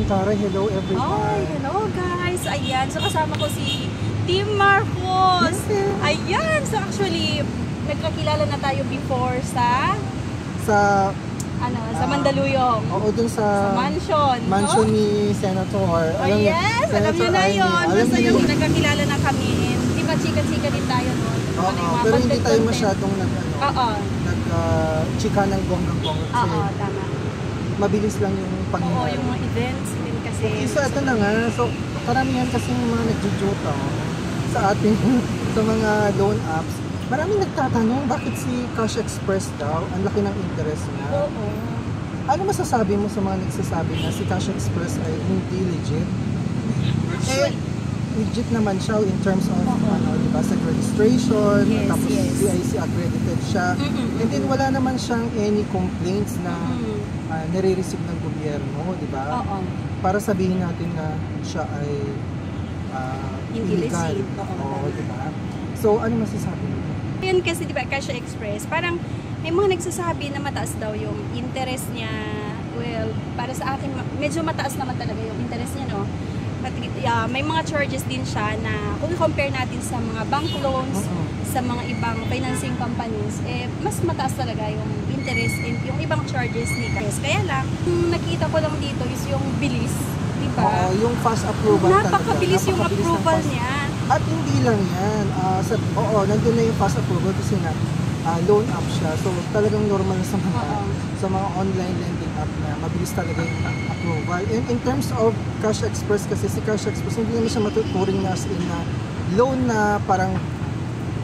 Tara, hello everyone. Hi, hello guys. Ayan, so kasama ko si Team Marcos. Yes. Ayan, so actually, nagkakilala na tayo before sa Mandaluyong. Oo, dun sa mansion. mansion no? ni Senator. Yes, alam niyo na yun. Basta yung nagkakilala na kami. Di ba chika-chika din tayo noon? Oo, pero hindi tayo masyadong chika ng bonggang-bongga. Oo, tama. Mabilis lang yung pangyayari. Oo, yung mga events din kasi. So, ito na nga. So, karamihan kasi yung mga nagjujuta sa ating sa mga loan apps. Maraming nagtatanong, bakit si Cash Express daw, ang laki ng interest niya? Oo. Ano masasabi mo sa mga nagsasabi na si Cash Express ay hindi legit? Legit naman siya in terms of diba, sa registration, tapos CIC accredited siya. And then wala naman siyang any complaints na nare-receive ng gobyerno, di ba? Para sabihin natin na siya ay illegal. Oo, di ba? So, ano masasabi mo? Yun kasi, di ba, Cash Express, parang may mga nagsasabi na mataas daw yung interest niya. Well, para sa akin, medyo mataas naman talaga yung interest niya, no? But, may mga charges din siya na kung compare natin sa mga bank loans, sa mga ibang financing companies, mas mataas talaga yung interest and yung ibang charges ni Cash. Kaya lang, nakita ko lang dito is yung bilis, di ba? Yung fast approval Napakabilis yung approval niya. At hindi lang yan. Nandun na yung fast approval kasi na loan app siya. So talagang normal sa mga online lending app na mabilis talaga yung approval. And in terms of Cash Express kasi si Cash Express hindi naman siya matuturing na as in na loan na parang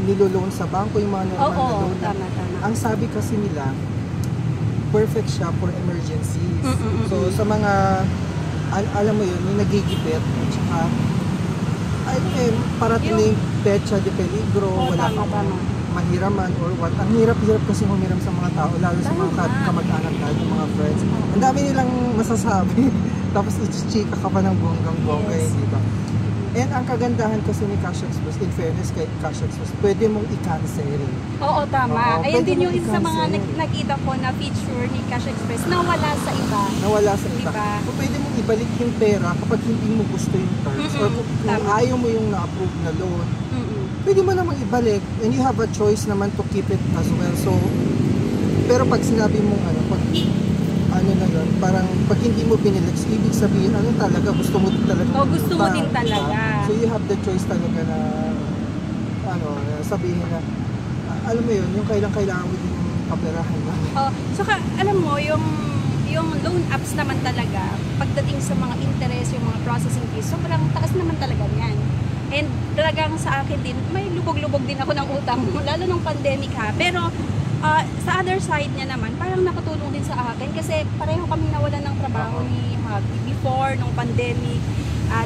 nilo-loan sa bangko yung mga normal na loan. Tama. Ang sabi kasi nila, perfect siya for emergencies. So sa mga alam mo yun, yung nagigipit at saka parating na yung petsa de peligro, wala kang mahiraman or what. Ang hirap-hirap kasi humiram sa mga tao, lalo sa mga kamag-anak natin, yung mga friends. Ang dami nilang masasabi. Tapos i-chika ka pa ng bonggang-bongga, di ba? And ang kagandahan kasi ni Cash Express, in fairness kay Cash Express, pwede mong i-cancel. Oo, tama. Ayan din yung isa sa mga nakita ko na feature ni Cash Express na wala sa iba. Diba? So, pwede mong ibalik yung pera kapag hindi mo gusto yung terms or kung ayaw mo yung na-approve na loan. Pwede mo namang ibalik and you have a choice naman to keep it as well. So, pero pag sinabi mong na yun, parang pag hindi mo pinilik, ibig sabihin, talaga, gusto mo din talaga. Gusto mo din talaga. So you have the choice talaga na, sabihin na, alam mo yun, yung kailangan mo din yung kaperahan na. So, alam mo, yung loan apps naman talaga, pagdating sa mga interest, yung mga processing fees, sobrang taas naman talaga yan. And talagang sa akin din, may lubog-lubog din ako ng utang, lalo nung pandemic ha. Pero, sa other side niya naman, parang nakatulong din sa akin kasi pareho kami nawalan ng trabaho ni Maggie before nung pandemic. At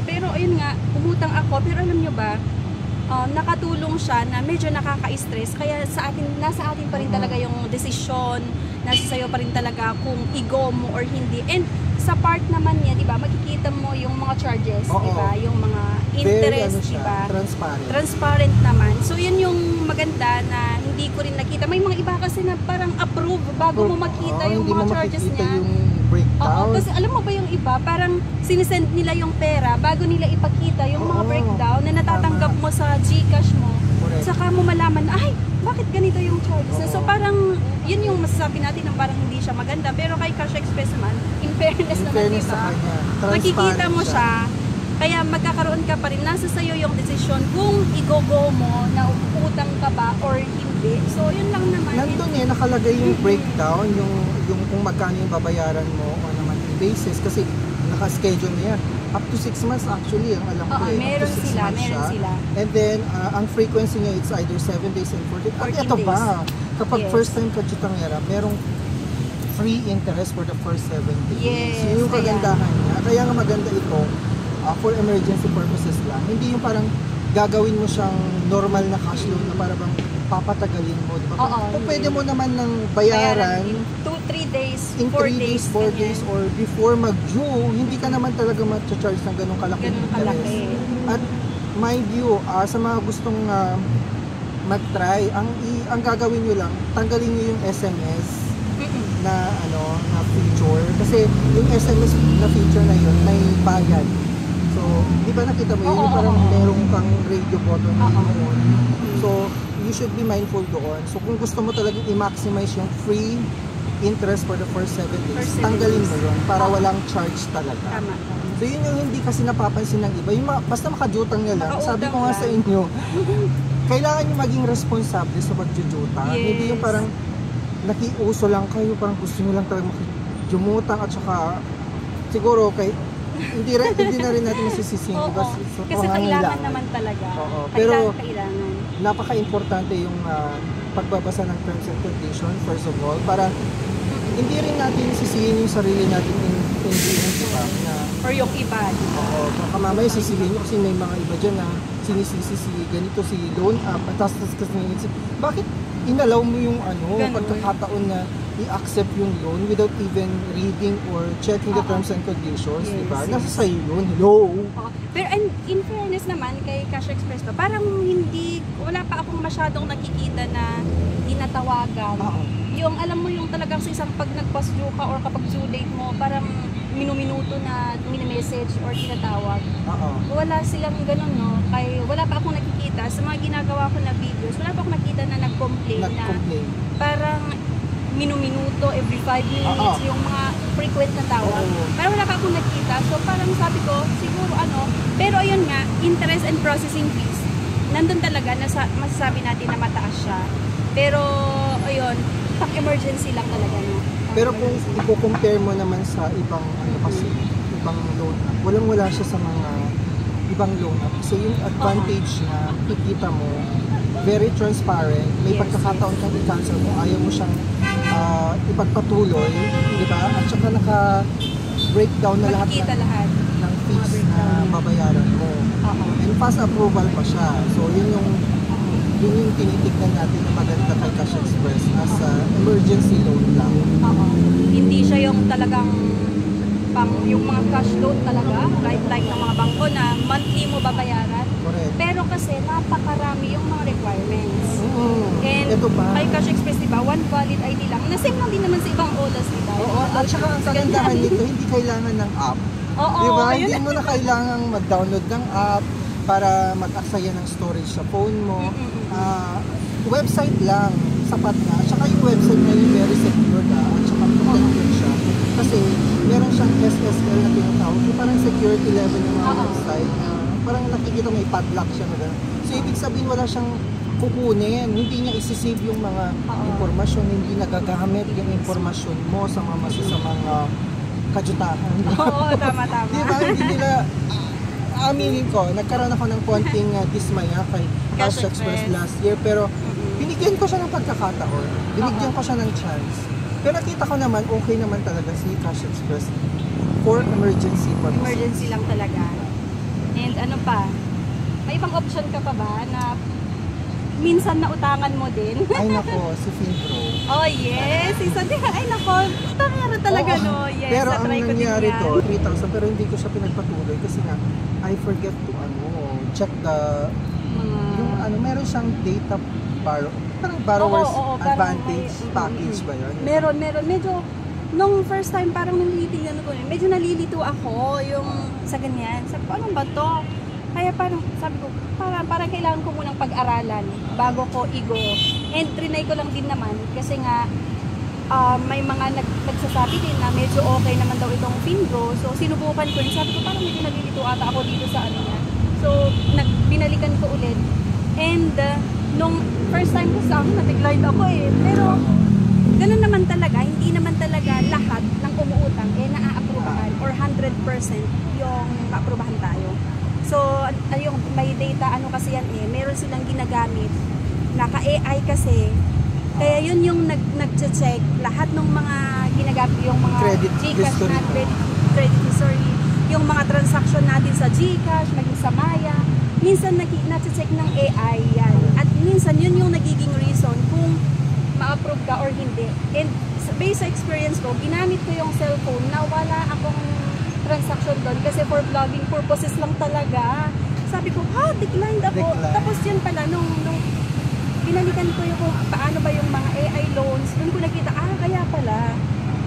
pero ayun nga, umutang ako, pero alam nyo ba, nakatulong siya na medyo nakaka-stress. Kaya nasa atin pa rin talaga yung desisyon, nasa sayo pa rin talaga kung i-go mo or hindi. And sa part naman niya, di ba, makikita mo yung mga charges, di ba, yung mga interest, di ba? Transparent naman. So yun yung maganda na hindi ko rin nakita. May mga iba kasi na parang approve bago mo makita yung mga charges niya. Yung breakdown. Kasi alam mo ba yung iba, parang sinisend nila yung pera bago nila ipakita yung mga breakdown na natatanggap mo sa GCash mo. Saka mo malaman, ay, bakit ganito yung charges? So parang, yun yung masasabi natin na parang hindi siya maganda. Pero kay Cash Express naman, in fairness naman, diba? Makikita mo siya. Kaya magkakaroon ka pa rin. Nasa sayo yung desisyon kung i-go mo na utang ka ba or hindi. So yun lang naman. Nandun nakalagay yung breakdown, yung kung magkano yung babayaran mo on a monthly basis. Kasi naka-schedule na yan. Up to 6 months actually, ang alam ko meron sila. And then, ang frequency niya, it's either 7 days and 14 days. At ito ba, kapag first time ka chitangera, merong free interest for the first 7 days. Yes, So, yung kagandahan niya. Kaya nga maganda ito, for emergency purposes lang. Hindi yung parang gagawin mo siyang normal na cash loan na para bang papatagalin mo, di ba? Kung pwede mo naman ng bayaran 2-3 days, in 3 days, 4 days, or before mag-due, hindi ka naman talaga ma-charge ng ganong kalaking interest. At mind you, sa mga gustong mag-try, ang gagawin nyo lang, tanggalin nyo yung SMS na feature. Kasi Kasi yung SMS na feature na yun, may bayad. So, di ba nakita mo yun? Yung parang merong kang radio button na on. So, you should be mindful doon. So, kung gusto mo talagang i-maximize yung free interest for the first 7 days, tanggalin mo yun para walang charge talaga. Tama. So, yun yung hindi kasi napapansin ng iba. Yung basta makajutang nga lang. Sabi ko nga sa inyo, kailangan nyo maging responsable sa pagjujuta. Yes. Hindi yung parang nakiuso lang kayo, parang gusto nyo lang talaga makijumutang at saka siguro hindi na rin natin masisisihin. Diba? So, kasi kailangan naman talaga. Pero kailangan. Napaka-importante yung pagbabasa ng terms and conditions, first of all, para hindi rin natin sisihin yung sarili natin in the end, diba? Or yung iba. Oo, baka mamaya sisihin nyo kasi may mga iba dyan na sinisisi si ganito si loan up at tapos kasi bakit inalaw mo yung pagkakataon na i-accept yung loan without even reading or checking the terms and conditions, yes, diba? Yes. Nasa sa'yo yun, hello? Pero in fairness naman kay Cash Express to, parang wala pa akong masyadong nakikita na tinatawagan. Yung alam mo yung talagang sa isang pag nagpasyo ka or kapag due date mo, parang minuminuto na mini-message or tinatawag. Wala silang ganun, no? Wala pa akong nakikita sa mga ginagawa ko na videos, wala pa akong nakita na nag-complain na parang minuminuto every 5 minutes yung mga frequent na tawag. Parang wala pa akong nakita. So parang sabi ko, siguro pero ayun nga, interest and processing fees, nandun talaga, masasabi natin na mataas siya. Pero ayun, pang-emergency lang talaga na. Pero kung i-compare mo naman sa ibang kasi ibang loan app, walang-wala siya sa mga ibang loan app. So yung advantage na kikita mo, very transparent, may pagkakataon kang i-cancel mo, ayaw mo siyang ipagpatuloy, di ba? At saka naka-breakdown na lahat ng fees na babayaran mo. And fast approval pa siya. So yun yung tinitignan natin na maganda kay Cash Express as emergency loan lang. Hindi siya yung talagang yung mga cash loan talaga, like ng mga bangko na monthly mo babayaran. Correct. Pero kasi napakarami yung mga requirements. And ito pa, kay Cash Express, diba, one valid ID lang. Nasame lang din naman sa ibang OLAs, diba? at saka ang kagandahan nito, hindi kailangan ng app. Diba? Hindi mo na kailangang mag-download ng app para mag-aksaya ng storage sa phone mo. Website lang, sapat na. At saka yung website na yung very secure na. At saka protected siya. Kasi meron siyang SSL na tinatawag. Yung parang security level ng mga website. Parang nakikita may padlock siya na gano'n. So ibig sabihin wala siyang kukunin. Hindi niya isisave yung mga impormasyon. Hindi nagagamit yung impormasyon mo sa mga masasamang kajutahan. Oo, tama. Diba? Hindi nila aminin ko, nagkaroon ako ng konting dismaya kay Cash Express last year, pero binigyan ko siya ng pagkakataon. Binigyan ko siya ng chance. Pero nakita ko naman, okay naman talaga si Cash Express for emergency purposes. Emergency lang talaga. And ano pa, may ibang option ka pa ba na minsan nautangan mo din? Ay nako, si Finpro. Oh yes, isa din. Ay nako, tangera talaga no. Yes, pero ang na-try ko din nangyari yan. to, 3,000, pero hindi ko siya pinagpatuloy kasi nga, I forget to check yung meron siyang data parang borrower's advantage package ba yun? Meron. Medyo, nung first time parang nilitingnan ko, medyo nalilito ako yung sa ganyan. Sabi ko, ano ba to? Kaya parang, sabi ko, parang kailangan ko munang pag-aralan bago ko i-go. And trinay ko lang din naman kasi nga, may mga nagsasabi din na medyo okay naman daw itong Finpro. So, sinubukan ko rin. Sabi ko, parang medyo nalilito ata ako dito sa ano niya. So, binalikan ko ulit. And, nung first time ko sa akin, na-decline ako eh. Pero, ganun naman talaga. Hindi naman talaga lahat ng umuutang na-aaprubahan or 100% yung maaprubahan tayo. So, yung may data, kasi yan meron silang ginagamit. Naka-AI kasi. Kaya yun yung nag-check lahat ng mga ginagamit, yung mga credit GCash history. Credit history, yung mga transaction natin sa GCash, maging sa Maya. Minsan na-check ng AI yan. At minsan yun yung nagiging reason kung ma-approve ka or hindi. And based sa experience ko, ginamit ko yung cellphone na wala akong transaction doon kasi for vlogging purposes lang talaga. Sabi ko, declined ako. Tapos yun pala, nung binalikan ko yung paano ba yung mga AI loans, doon ko nakita, kaya pala.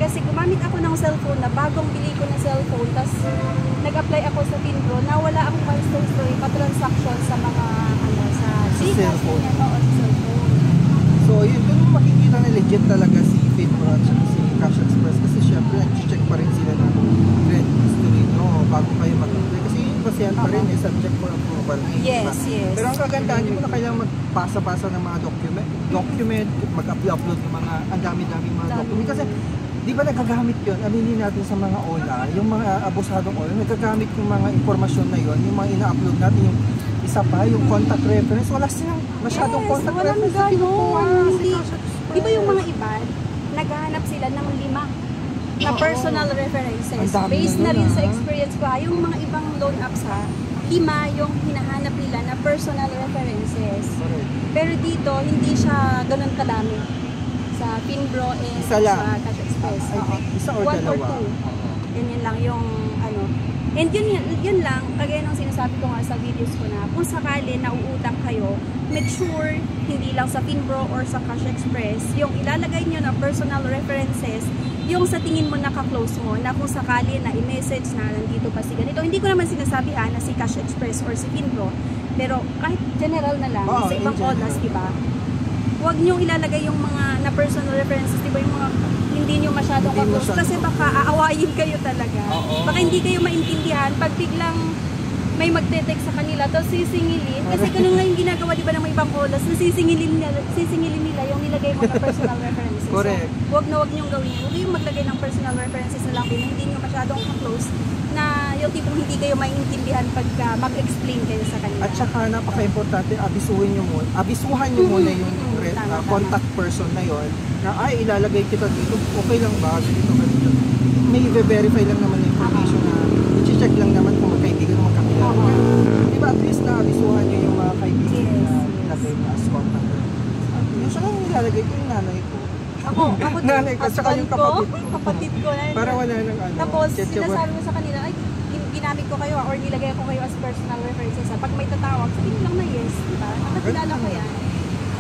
kasi gumamit ako ng cellphone na bagong bili ko ng cellphone, tapos nag-apply ako sa Finpro na wala akong milestone history pa-transaction sa mga sa cellphone. sa cellphone. So, yun, dun makikita na legit talaga si Finpro at saka si Cash Express kasi syempre, nag-check pa rin sila ng credit history nyo bago kayo mag-apply. Kasi yun basihan pa rin, subject for approval. Yes, yes. Pero ang kagandahan, hindi mo na kailangan magpasa-pasa ng mga document, mag-upload ng mga, ang dami-dami mga document. Kasi, di ba nagagamit yun? Aminin natin sa mga OLA, yung mga abusadong OLA, nagagamit yung mga informasyon na yun, yung mga ina-upload natin, yung isa pa, yung contact reference, wala silang masyadong contact reference na kinukuha. Di ba yung mga iba, naghahanap sila ng 5 na personal references. Based na rin sa experience ko, yung mga ibang loan apps 5 yung hinahanap nila na personal references. Pero dito, hindi siya ganun kadami. Sa Finpro and Isa lang. sa Cash Express. I think isa or 1 or dalawa. 2. Yun lang yung ano. And yun lang, kagaya ng sinasabi ko nga sa videos ko na, kung sakali nauutang kayo, make sure hindi lang sa Finpro or sa Cash Express, yung ilalagay nyo na personal references, yung sa tingin mo naka-close mo, na kung sakali na i-message na nandito pa si ganito. Hindi ko naman sinasabi na si Cash Express or si Finpro, pero kahit general na lang, sa ibang odas, diba? Huwag nyo ilalagay yung mga na personal references, diba, yung mga hindi nyo masyadong ka-close, kasi baka aawayin kayo talaga. Baka hindi kayo maintindihan pag biglang may magte-text sa kanila, tapos sisingilin, kasi ganun nga yung ginagawa, diba, ng mga ibang odas, na sisingilin nila yung nilagay mo na personal references. Correct. So, huwag nyong gawin. Huwag yung maglagay ng personal references na lang din, hindi nyo masyadong ka-close, na yung tipong hindi kayo maintindihan pagka mag-explain kayo sa kanila. At saka napaka-importante, abisuhan nyo muna yung contact person na yon na ilalagay kita dito, okay lang ba? Dito. May i-verify lang naman yung information na i-check lang naman kung magkaibigan o magkakilala. Diba at least na abisuhan nyo yung mga kaibigan na nilagay mo as contact. Yung siya lang nilalagay ko yung nanay ko. Ako nanay ko, at saka yung kapatid ko na. Para wala nang ano. Tapos, sinasabi mo sa kanila, ay, ginamit ko kayo or nilagay ko kayo as personal references. Pag may tatawag, sabihin lang na yes, diba? Nakakilala ko yan.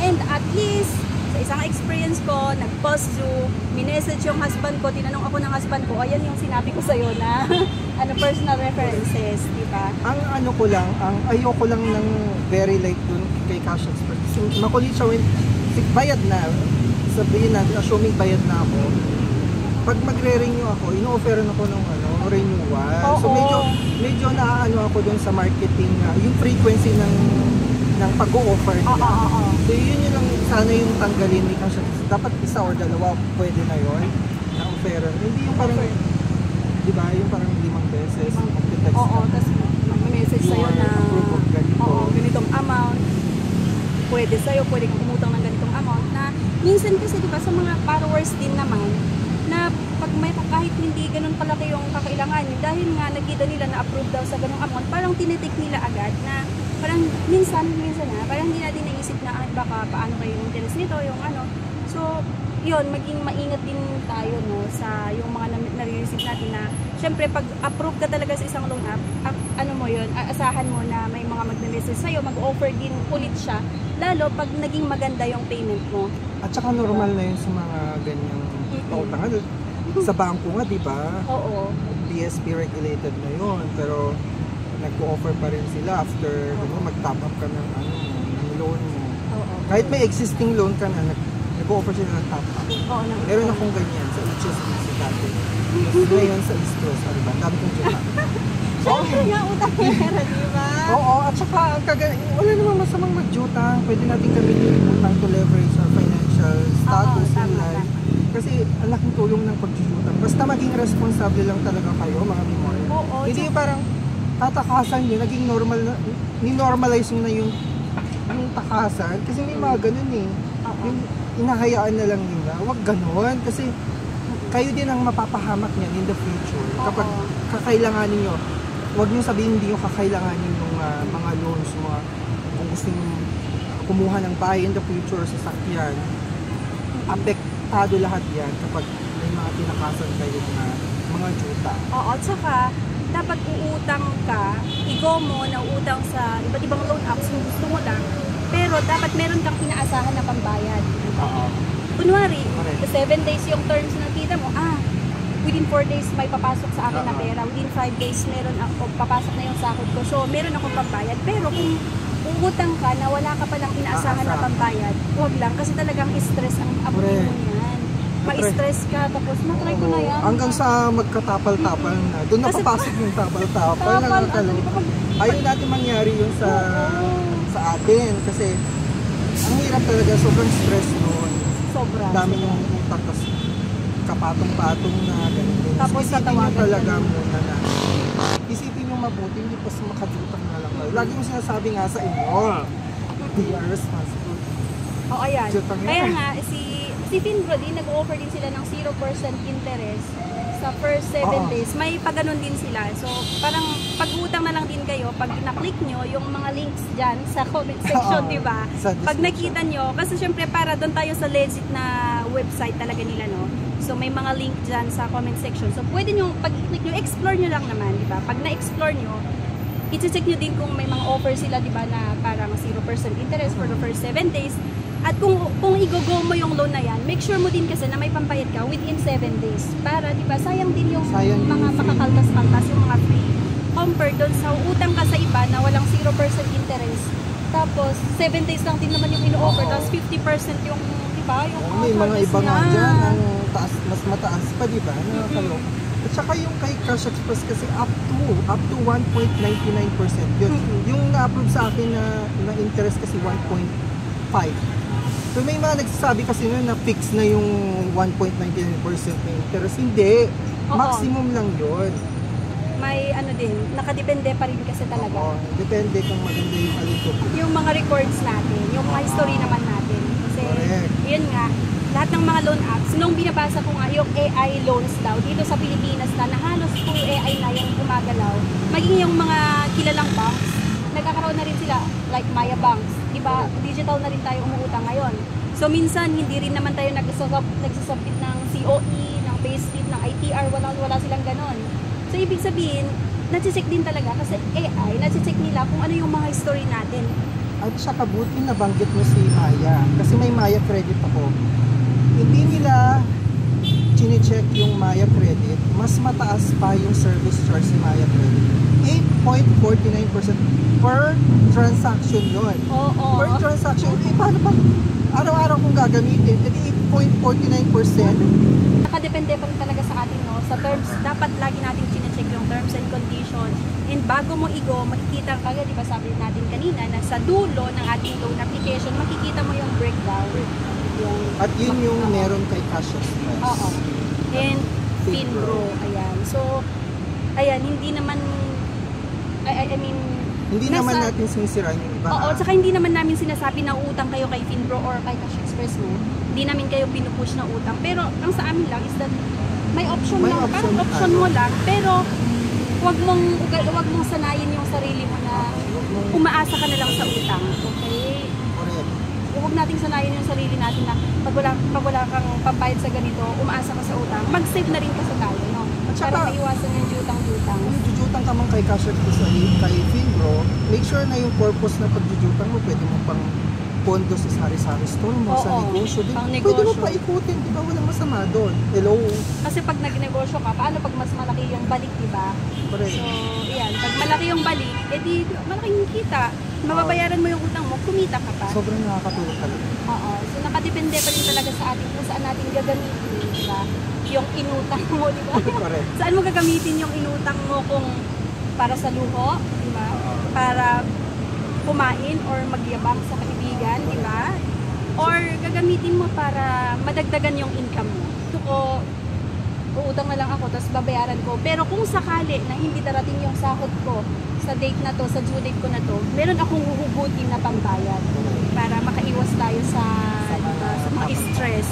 And at least, sa isang experience ko, nag-post minessage yung husband ko, tinanong ako ng husband ko, ayan yung sinabi ko sa'yo na personal references, diba? Ang ano ko lang, ayoko lang ng very late dun kay Cash Express. Makulit siya, bayad na. Sabihin natin, assuming bayad na ako. Pag magre-renew ako, ino-offeran ako ng renewal. So medyo naaano ako dun sa marketing, yung frequency ng pag-o-offer nila. So yun lang sana yung tanggalin ni Cash Express. Dapat isa or dalawa, pwede na yun na offeran. Hindi yung parang, di ba, yung parang 5 beses. Mag-text tapos mag-message sa'yo na ganitong amount. Pwede sa'yo, pwede kang umutang ng ganitong amount na minsan kasi diba sa mga borrowers din naman na pag may kahit hindi ganun kalaki yung kakailangan dahil nga nakita nila na approve daw sa ganung amount, parang tinitik nila agad na parang minsan parang hindi natin naisip na baka paano kayo yung interest nito, yung ano. So, yun, maging maingat din tayo sa yung mga nare-receive natin na syempre pag approve ka talaga sa isang loan app, asahan mo na may mga mag-message sa'yo, mag-offer din ulit siya, lalo pag naging maganda yung payment mo. At saka normal na yun sa mga ganyang pautangan. Sa bangko nga, di ba? Oo. BSP regulated na yun, pero nag-offer pa rin sila after mag-top up ka ng loan mo. Kahit may existing loan ka na, nag-offer sila ng top up. Meron akong ganyan sa HSBC dati. Ngayon sa East Coast, diba? Dami kong joke. Siyempre nga, utang pera, diba? Oo, at saka wala namang masamang mag-jutang. Pwede natin gamitin yung utang to leverage our financial status in life. Kasi ang laking tulong ng pag-jutang. Basta maging responsable lang talaga kayo, mga memor. Hindi parang tatakasan nyo, naging normal na, ni-normalize nyo na yung takasan. Kasi may mga ganun eh. Yung inahayaan na lang nila. Huwag ganun. Kasi kayo din ang mapapahamak niyan in the future. Kapag kakailanganin nyo, huwag nyo sabihin hindi nyo kakailanganin yung mga loans mo. Kung gusto nyo kumuha ng bahay in the future sa sakyan, apektado lahat yan kapag may mga tinakasan kayo na mga juta. At saka, dapat uutang ka, i-go mo na uutang sa iba't ibang loan apps kung gusto mo lang, pero dapat meron kang inaasahan na pambayad. Kunwari, 7 days yung terms na kita mo, within 4 days may papasok sa akin na pera, within 5 days meron ako, papasok na yung sahod ko. So, meron akong pambayad. Pero kung uutang ka na wala ka palang inaasahan na pambayad, huwag lang. Kasi talagang stress ang abutin mo yan. Ma-stress ka, tapos na-try ko na yan. Hanggang sa magkatapal-tapal na. Doon na Kasi papasok yung tapal-tapal. Tapal, Ayaw natin mangyari yun sa atin. Kasi ang hirap talaga, sobrang stress noon. Sobra. Dami yung utang, tapos kapatong-patong na ganun. Tapos isipin nyo tatawagan talaga ka na. muna na. Isipin nyo mabuti, hindi pa makadutang na lang kayo. Lagi mo sinasabi nga sa inyo, they are responsible. O, ayan. Jutang yan. Kaya nga, si Finbro din, nag-offer din sila ng 0% interest sa first 7 days. May pagganon din sila. So, parang pag-utang na lang din kayo, pag na-click nyo, yung mga links dyan sa comment section, di ba? Pag nakita nyo, kasi syempre para doon tayo sa legit na website talaga nila, no? So, may mga link dyan sa comment section. So, pwede nyo, pag-click nyo, explore nyo lang naman, di ba? Pag na-explore nyo, i-check nyo din kung may mga offer sila, di ba, na parang 0% interest for the first 7 days. At kung i-go mo yung loan na yan, make sure mo din kasi na may pambayad ka within 7 days. Para, di ba, sayang din yung mga makakaltas-kaltas, yung mga free. Compare doon sa utang ka sa iba na walang 0% interest. Tapos, 7 days lang din naman yung ino-offer. Tapos, 50% yung, di ba, yung may mga iba nga dyan, ang taas, mas mataas pa, di ba? At saka yung kay Cash Express kasi up to 1.99% yun. Yung na-approve sa akin na interest kasi 1.5. So may mga nagsasabi kasi nun na fix na yung 1.99% na interest. Hindi. Maximum lang yun. May ano din, nakadepende pa rin kasi talaga. Oo, depende kung maganda yung alito. Yung mga records natin, yung mga history naman natin. Kasi, yun nga, lahat ng mga loan apps, nung binabasa ko nga, yung AI loans daw, dito sa Pilipinas na halos full AI na yung gumagalaw, maging yung mga kilalang banks, nagkakaroon na rin sila, like Maya Banks, diba, digital na rin tayo umuutang ngayon. So, minsan, hindi rin naman tayo nagsasubmit ng COE, ng payslip, ng ITR, wala silang ganon. So, ibig sabihin, nasi-check din talaga kasi AI, nasi-check nila kung ano yung mga history natin. At saka buti nabanggit mo si Maya. Kasi may Maya credit ako. Hindi nila chine-check yung Maya credit. Mas mataas pa yung service charge si Maya credit. 8.49% per transaction yun. Per transaction. Paano pa? Araw-araw kung gagamitin, edi 8.49%. Nakadepende pa rin talaga sa atin, no? Sa terms, dapat lagi natin chine-check yung terms and conditions. And bago mo i-go, makikita ka, di ba sabi natin kanina, na sa dulo ng ating loan application, makikita mo yung breakdown. At yun yung meron kay Cash Express. And Finbro. Ayan. So, ayan, hindi naman, I mean, hindi naman natin sinisiraan yung iba. Oo, tsaka hindi naman namin sinasabi na utang kayo kay Finbro or kay Cash Express mo. Hindi namin kayo pinupush na utang. Pero ang sa amin lang is that may option lang. Parang option mo lang. Pero wag mong sanayin yung sarili mo na umaasa ka na lang sa utang. Okay? Correct. Huwag nating sanayin yung sarili natin na pag wala kang pambayad sa ganito, umaasa ka sa utang. Mag-save na rin kasi tayo, no? Para maiwasan yung jutang-jutang. Kung jujutang ka man kay Cash Express kay Finbro, make sure na yung purpose na pagjujutang mo, pwede mo pang pondo sa sari-sari store mo, sa negosyo. Pwede mo pa ikutin, di ba? Walang masama doon. Hello? Kasi pag nag-negosyo ka, paano pag mas malaki yung balik, di ba? Correct. So, yan. Pag malaki yung balik, edi malaki yung kita. Mababayaran mo yung utang mo, kumita ka pa. Sobrang nakakatulong talaga. Oo. So, nakadepende pa rin talaga sa atin kung saan natin gagamitin, di ba? Yung inutang mo, di ba? Correct. Saan mo gagamitin yung inutang mo kung para sa luho, di ba? Para kumain or magyabang sa kaibigan, di ba? Or gagamitin mo para madagdagan yung income mo. Ito ko, uutang na lang ako, tapos babayaran ko. Pero kung sakali na hindi darating yung sahod ko sa date na to, sa due date ko na to, meron akong huhugutin na pambayad para makaiwas tayo sa mga stress.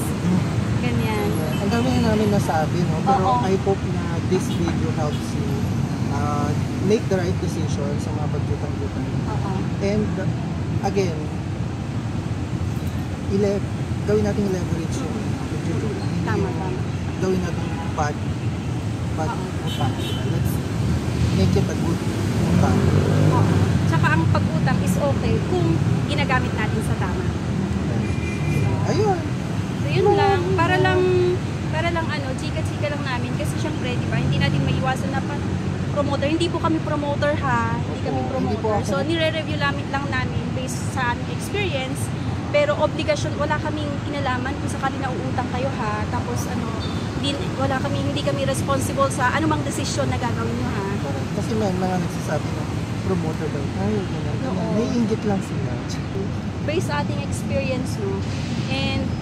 Ganyan. Ang dami na namin nasabi, no? Pero I hope na this video helps you make the right decision sa mga pagjutang-jutang. And again, gawin natin leverage yung pagjutang. Tama. Gawin natin bad utang. Let's make it a good utang. Tsaka ang pag-utang is okay kung ginagamit natin sa tama. Ayun. So yun lang, para lang Para lang chika-chika lang namin. Kasi syempre, di ba, hindi natin maiwasan na promoter. Hindi po kami promoter ha. Hindi kami Opo, hindi po promoter. ako. So, nire-review lang namin based sa aming experience. Pero obligasyon, wala kaming kinalaman kung sakali nauutang kayo ha. Tapos hindi kami responsible sa anumang desisyon na gagawin nyo ha. Kasi may mga nagsasabi na promoter daw tayo, Oo. naiinggit lang sila. Based sa ating experience, no?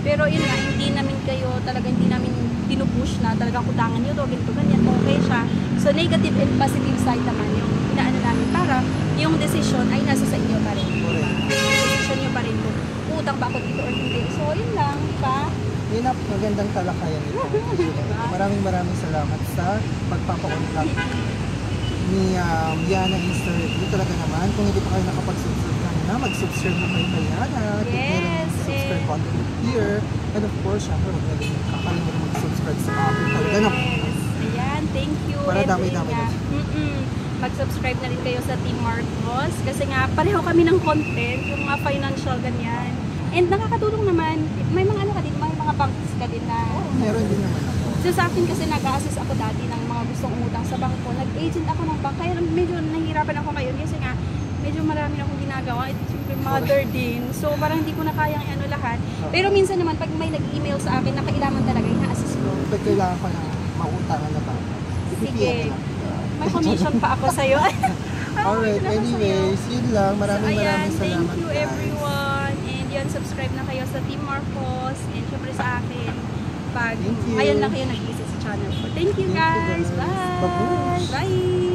Pero yun nga, hindi namin pinupush na talagang utangan nyo to, ganito, ganyan, okay siya. So, negative and positive side naman yung inaano namin para yung decision ay nasa sa inyo pa rin. Correct. Decision nyo pa rin kung utang ba ako dito or hindi. So, yun lang, pa. Yun ang magandang talakayan nito. Maraming salamat sa pagpapakontak ni Yana Insta Review. Talaga naman, kung hindi pa kayo nakapag-subscribe kanina, mag-subscribe na kayo kay Yana. Yes, Subscribe button here. And of course, syempre, huwag na rin kakalimutan mag-subscribe sa akin. Talaga na. Yes. Ayan, thank you. Para And dami-dami yun nga, mag-subscribe na rin kayo sa Team Marcos kasi nga pareho kami ng content, yung mga financial ganyan. And nakakatulong naman, may mga may mga banks ka din na. Meron din naman ako. So sa akin kasi nag-a-assist ako dati ng mga gustong umutang sa bangko. Nag-agent ako ng bank, kaya medyo nahihirapan ako ngayon kasi nga medyo marami na akong ginagawa. Ito siyempre mother din. So parang hindi ko na kayang lahat. Pero minsan naman pag may nag-email sa akin na kailangan talaga, ina-assist ko. Pag kailangan ko ng mautangan na ba? Sige. May commission pa ako sa'yo. Alright, anyways, yun lang. Maraming salamat Thank you guys. everyone. And yun, subscribe na kayo sa Team Marcos. And syempre sa akin, pag Thank you. ngayon lang kayo nag-visit sa channel ko. Thank you Thank you, guys. guys. Bye. Babush. Bye.